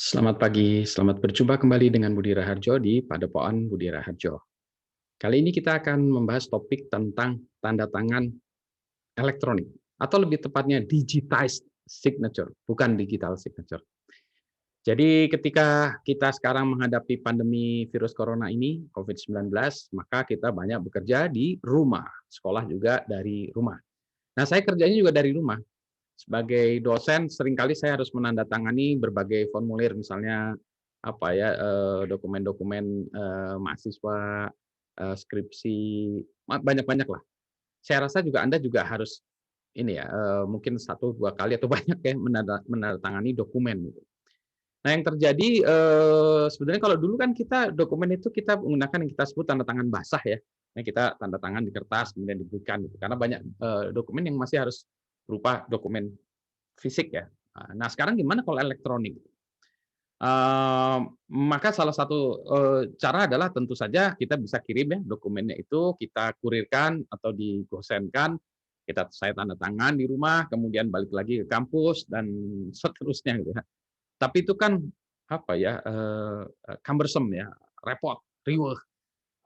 Selamat pagi, selamat berjumpa kembali dengan Budi Raharjo di Padepokan Budi Raharjo. Kali ini kita akan membahas topik tentang tanda tangan elektronik, atau lebih tepatnya digitized signature, bukan digital signature. Jadi ketika kita sekarang menghadapi pandemi virus corona ini, COVID-19, maka kita banyak bekerja di rumah, sekolah juga dari rumah. Nah, saya kerjanya juga dari rumah. Sebagai dosen seringkali saya harus menandatangani berbagai formulir, misalnya apa ya, dokumen-dokumen, mahasiswa, skripsi, banyak-banyak lah. Saya rasa juga Anda juga harus ini ya, mungkin satu 2 kali atau banyak ya menandatangani dokumen gitu. Nah, yang terjadi, sebenarnya kalau dulu kan kita dokumen itu kita menggunakan yang kita sebut tanda tangan basah ya. Nah, kita tanda tangan di kertas kemudian diberikan gitu, karena banyak, dokumen yang masih harus berupa dokumen fisik ya. Nah, sekarang gimana kalau elektronik? Maka salah satu, cara adalah tentu saja kita bisa kirim ya dokumennya itu, kita kurirkan atau digosenkan, saya tanda tangan di rumah, kemudian balik lagi ke kampus dan seterusnya gitu ya. Tapi itu kan apa ya, cumbersome ya, repot, riweuh.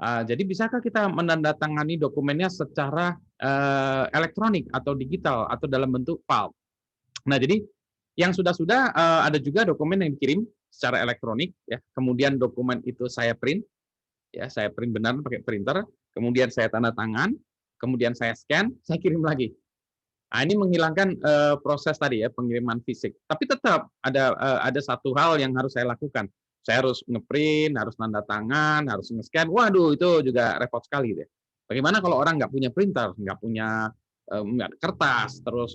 Jadi bisakah kita menandatangani dokumennya secara, elektronik atau digital atau dalam bentuk file? Nah, jadi yang sudah-sudah, ada juga dokumen yang dikirim secara elektronik ya, kemudian dokumen itu saya print ya, saya print benar pakai printer, kemudian saya tanda tangan, kemudian saya scan, saya kirim lagi. Nah, ini menghilangkan, proses tadi ya, pengiriman fisik. Tapi tetap ada satu hal yang harus saya lakukan. Saya harus nge-print, harus tanda tangan, harus nge-scan. Waduh, itu juga repot sekali deh. Bagaimana kalau orang nggak punya printer, nggak punya, nggak ada kertas, terus,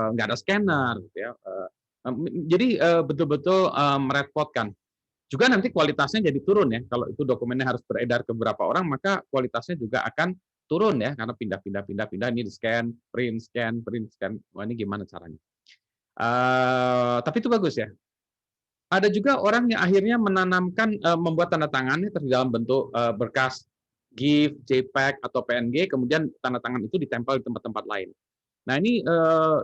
nggak ada scanner gitu ya, jadi, betul-betul, merepotkan. Juga nanti kualitasnya jadi turun ya, kalau itu dokumennya harus beredar ke beberapa orang, maka kualitasnya juga akan turun ya, karena pindah-pindah, ini di-scan, print, scan. Wah, ini gimana caranya? Tapi itu bagus ya. Ada juga orang yang akhirnya menanamkan, membuat tanda tangannya dalam bentuk, berkas GIF, JPEG, atau PNG, kemudian tanda tangan itu ditempel di tempat-tempat lain. Nah, ini,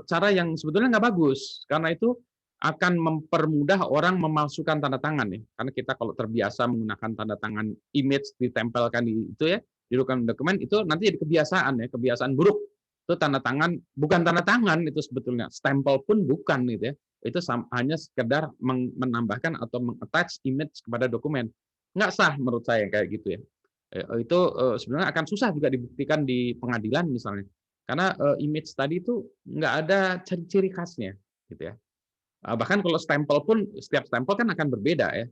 cara yang sebetulnya nggak bagus, karena itu akan mempermudah orang memalsukan tanda tangan ya. Karena kita kalau terbiasa menggunakan tanda tangan image ditempelkan di itu ya, di dokumen itu nanti jadi kebiasaan ya, kebiasaan buruk. Itu tanda tangan bukan tanda tangan itu sebetulnya, stempel pun bukan gitu ya. Itu hanya sekedar menambahkan atau meng-attach image kepada dokumen. Nggak sah menurut saya kayak gitu ya. Itu, sebenarnya akan susah juga dibuktikan di pengadilan misalnya. Karena, image tadi itu nggak ada ciri-ciri khasnya, gitu ya. Bahkan kalau stempel pun, setiap stempel kan akan berbeda ya.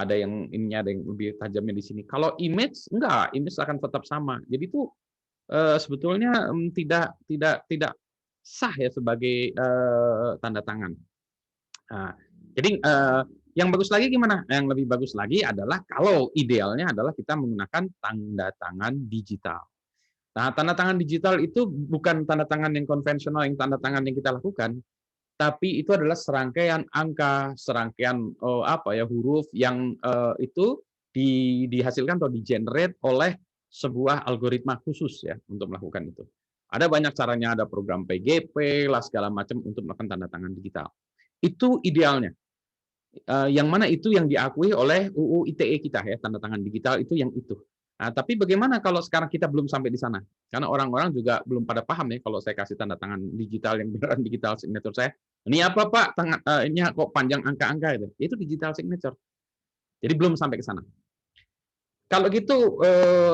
Ada yang ininya, ada yang lebih tajamnya di sini. Kalau image, enggak, image akan tetap sama. Jadi itu, sebetulnya, tidak sah ya sebagai, tanda tangan. Nah, jadi, yang bagus lagi gimana? Yang lebih bagus lagi adalah kalau idealnya adalah kita menggunakan tanda tangan digital. Nah, tanda tangan digital itu bukan tanda tangan yang konvensional, yang tanda tangan yang kita lakukan, tapi itu adalah serangkaian angka, serangkaian, apa ya, huruf yang, itu dihasilkan atau di-generate oleh sebuah algoritma khusus ya, untuk melakukan itu. Ada banyak caranya, ada program PGP lah, segala macam untuk melakukan tanda tangan digital. Itu idealnya. Yang mana itu yang diakui oleh UU ITE kita ya, tanda tangan digital itu yang itu. Nah, tapi bagaimana kalau sekarang kita belum sampai di sana? Karena orang-orang juga belum pada paham ya kalau saya kasih tanda tangan digital yang beneran digital signature saya. Ini apa Pak? Ini kok panjang angka-angka itu? Itu digital signature. Jadi belum sampai ke sana. Kalau gitu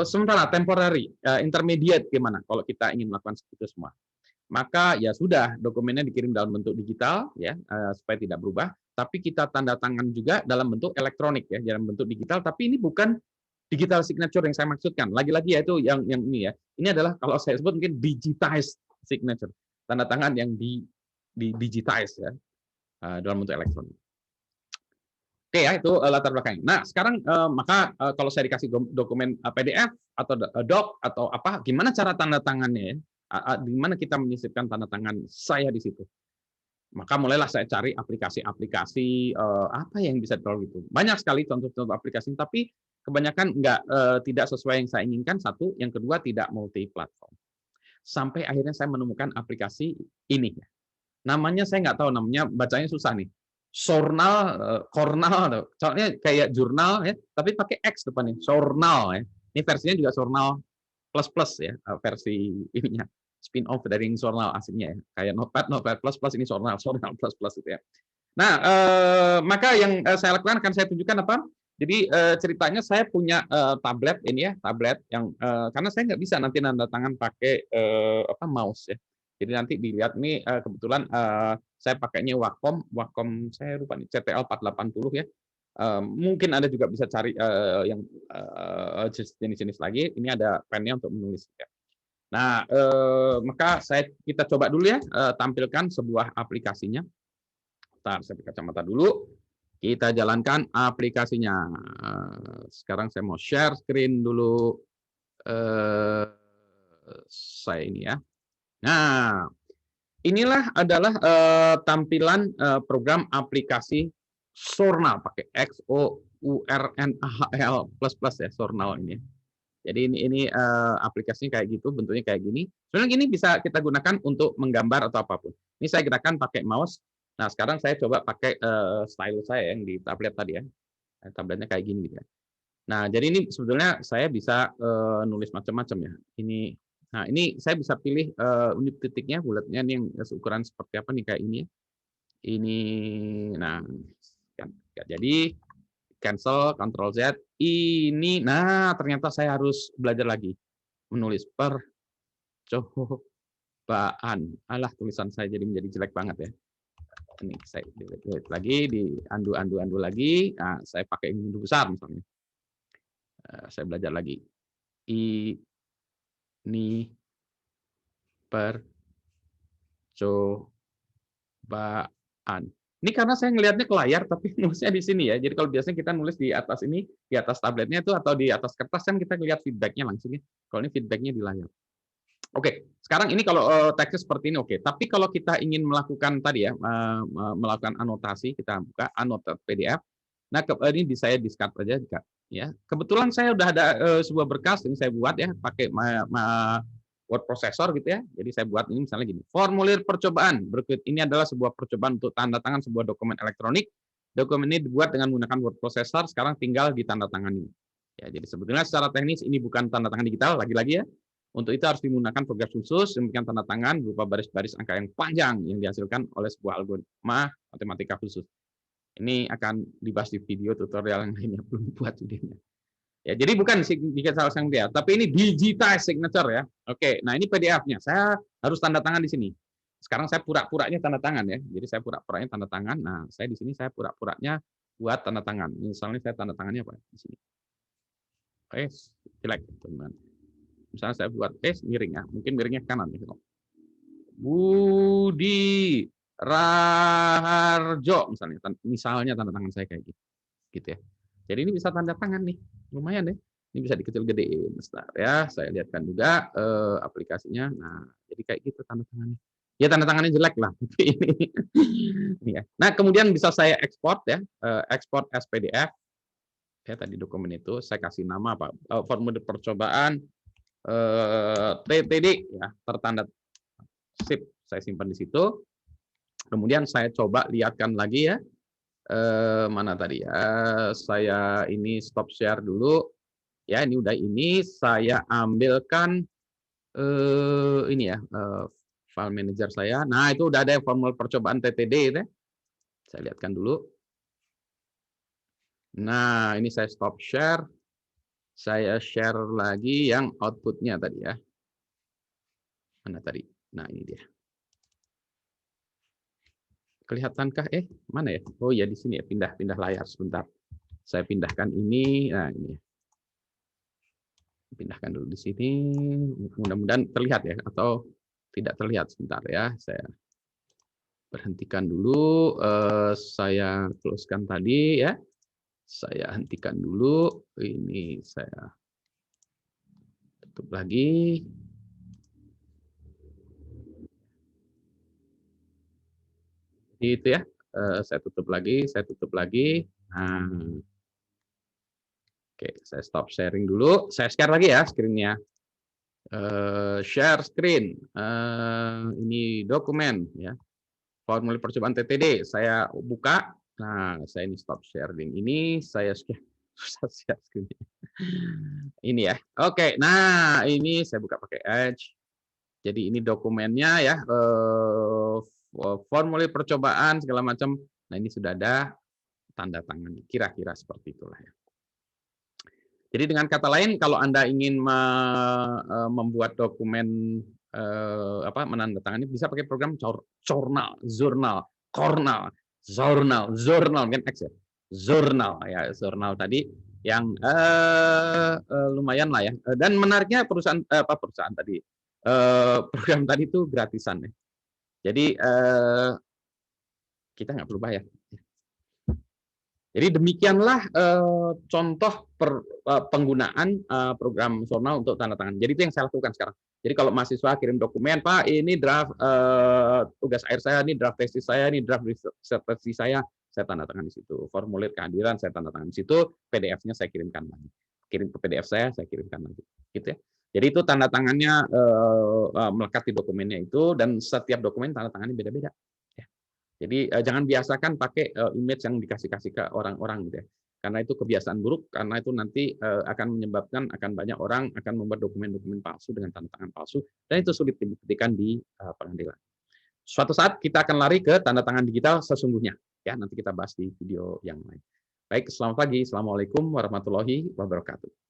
sementara temporary, intermediate gimana kalau kita ingin melakukan itu semua? Maka ya sudah, dokumennya dikirim dalam bentuk digital ya, supaya tidak berubah, tapi kita tanda tangan juga dalam bentuk elektronik ya, dalam bentuk digital, tapi ini bukan digital signature yang saya maksudkan. Lagi-lagi yaitu yang ini ya. Ini adalah kalau saya sebut mungkin digitized signature, tanda tangan yang digitize ya, dalam bentuk elektronik. Oke ya, itu, latar belakangnya. Nah, sekarang, maka, kalau saya dikasih dokumen, PDF atau doc atau apa, gimana cara tanda tangannya ya? Gimana kita menyisipkan tanda tangan saya di situ? Maka mulailah saya cari aplikasi-aplikasi, apa yang bisa di-download gitu. Banyak sekali contoh-contoh aplikasi, tapi kebanyakan tidak sesuai yang saya inginkan, satu, yang kedua tidak multi platform. Sampai akhirnya saya menemukan aplikasi ini ya. Namanya saya nggak tahu namanya, bacanya susah nih. Sournal, Cornal, soalnya kayak jurnal ya, tapi pakai X depannya, Sournal ya. Ini versinya juga Sournal plus plus ya, versi ininya spin off dari Sournal aslinya ya. Kayak Notepad plus plus ini Sournal plus plus gitu ya. Nah, maka yang saya lakukan akan saya tunjukkan apa. Jadi ceritanya saya punya tablet ini ya, tablet yang karena saya nggak bisa nanti nanda tangan pakai mouse ya. Jadi nanti dilihat ini kebetulan saya pakainya Wacom saya lupa nih CTL 480 ya. Mungkin Anda juga bisa cari yang jenis-jenis lagi. Ini ada pennya untuk menulis. Ya. Nah, maka kita coba dulu ya tampilkan sebuah aplikasinya. Bentar, saya pakai kacamata dulu. Kita jalankan aplikasinya. Sekarang saya mau share screen dulu. Saya ini ya. Nah, inilah adalah tampilan program aplikasi Sournal pakai Xournal plus plus ya Sournal ini. Jadi ini aplikasinya kayak gitu, bentuknya kayak gini. Sebenarnya gini bisa kita gunakan untuk menggambar atau apapun. Ini saya gerakan pakai mouse. Nah, sekarang saya coba pakai stylus saya yang di tablet tadi ya. Tabletnya kayak gini gitu ya. Nah, jadi ini sebetulnya saya bisa nulis macam-macam ya. Nah, ini saya bisa pilih unit titiknya, bulatnya ini yang ukuran seperti apa nih kayak ini ya. Ini, nah, kan jadi cancel, Ctrl Z. Ini, nah ternyata saya harus belajar lagi menulis percobaan. Alah, tulisan saya jadi menjadi jelek banget ya. Ini saya delete lagi, di undo lagi. Nah, saya pakai ini besar misalnya. Saya belajar lagi. Ini percobaan. Ini karena saya ngelihatnya ke layar, tapi nulisnya di sini ya. Jadi kalau biasanya kita nulis di atas ini, di atas tabletnya itu atau di atas kertas kan kita lihat feedbacknya langsung ya. Kalau ini feedbacknya di layar. Oke, sekarang ini kalau teksnya seperti ini oke. Tapi kalau kita ingin melakukan tadi ya, melakukan anotasi, kita buka annotate PDF. Nah, ini saya discard aja, ya. Kebetulan saya udah ada sebuah berkas yang saya buat ya, pakai word processor gitu ya. Jadi saya buat ini misalnya gini, formulir percobaan. Berikut ini adalah sebuah percobaan untuk tanda tangan sebuah dokumen elektronik. Dokumen ini dibuat dengan menggunakan word processor, sekarang tinggal ditandatangani. Ya, jadi sebetulnya secara teknis ini bukan tanda tangan digital, lagi-lagi ya. Untuk itu harus menggunakan program khusus yang memberikan tanda tangan berupa baris-baris angka yang panjang yang dihasilkan oleh sebuah algoritma matematika khusus. Ini akan dibahas di video tutorial yang lainnya, belum buat videonya. Ya, jadi bukan digital signature, tapi ini digital signature ya. Oke, nah ini PDF-nya. Saya harus tanda tangan di sini. Sekarang saya pura-puranya tanda tangan ya. Jadi saya pura-puranya tanda tangan. Nah, saya di sini saya pura-puranya buat tanda tangan. Misalnya saya tanda tangannya apa? Di sini. Oke, jelek, teman-teman. Misalnya saya buat miring ya. Mungkin miringnya ke kanan ya. Budi Raharjo misalnya tanda tangan saya kayak gitu. Gitu ya. Jadi ini bisa tanda tangan nih, lumayan deh. Ini bisa dikecil-gedein, ya. Saya lihatkan juga aplikasinya. Nah, jadi kayak gitu tanda tangannya. Ya tanda tangannya jelek lah. Ini ya. Nah, kemudian bisa saya ekspor ya, ekspor as PDF. Ya tadi dokumen itu saya kasih nama apa? Formulir percobaan TTD ya, tertanda sip. Saya simpan di situ. Kemudian saya coba lihatkan lagi ya. Mana tadi ya? Saya ini stop share dulu. Ya, ini udah ini saya ambilkan ini ya, file manager saya. Nah, itu udah ada formulir percobaan TTD itu. Saya lihatkan dulu. Nah, ini saya stop share. Saya share lagi yang outputnya tadi ya. Mana tadi? Nah, ini dia. Kelihatankah? Mana ya? Oh ya di sini ya, pindah layar sebentar. Saya pindahkan ini. Nah, ini ya. Pindahkan dulu di sini. Mudah-mudahan terlihat ya atau tidak terlihat sebentar ya. Saya berhentikan dulu. Saya close-kan tadi ya. Saya hentikan dulu. Ini saya tutup lagi. Itu ya. Saya tutup lagi. Saya tutup lagi. Nah, oke, saya stop sharing dulu. Saya share lagi ya screen-nya. Share screen. Ini dokumen ya. Formulir percobaan TTD. Saya buka. Nah, saya ini stop sharing ini, saya sudah susah share screen. Ini ya. Oke, nah ini saya buka pakai Edge. Jadi ini dokumennya ya, formulir percobaan segala macam. Nah, ini sudah ada tanda tangan. Kira-kira seperti itulah ya. Jadi dengan kata lain, kalau Anda ingin membuat dokumen menandatangani, bisa pakai program Cornal, Zurnal, Cornal, Zornal kan X ya, Zurnal ya, Zurnal tadi yang lumayan lah ya. Dan menariknya perusahaan tadi, program tadi itu gratisan ya. Jadi kita nggak perlu bayar. Jadi demikianlah contoh penggunaan program Sorna untuk tanda tangan. Jadi itu yang saya lakukan sekarang. Jadi kalau mahasiswa kirim dokumen, Pak, ini draft tugas akhir saya, ini draft tesis saya, ini draft disertasi saya tanda tangan di situ. Formulir kehadiran saya tanda tangan di situ, PDF-nya saya kirimkan lagi. Kirim ke PDF saya kirimkan lagi. Gitu ya. Jadi itu tanda tangannya melekat di dokumennya itu, dan setiap dokumen tanda tangannya beda-beda. Jadi jangan biasakan pakai image yang dikasih-kasih ke orang-orang gitu ya. Karena itu kebiasaan buruk, karena itu nanti akan menyebabkan akan banyak orang akan membuat dokumen-dokumen palsu dengan tanda tangan palsu, dan itu sulit dibuktikan di pengadilan. Suatu saat kita akan lari ke tanda tangan digital sesungguhnya. Ya, nanti kita bahas di video yang lain. Baik, selamat pagi. Assalamualaikum warahmatullahi wabarakatuh.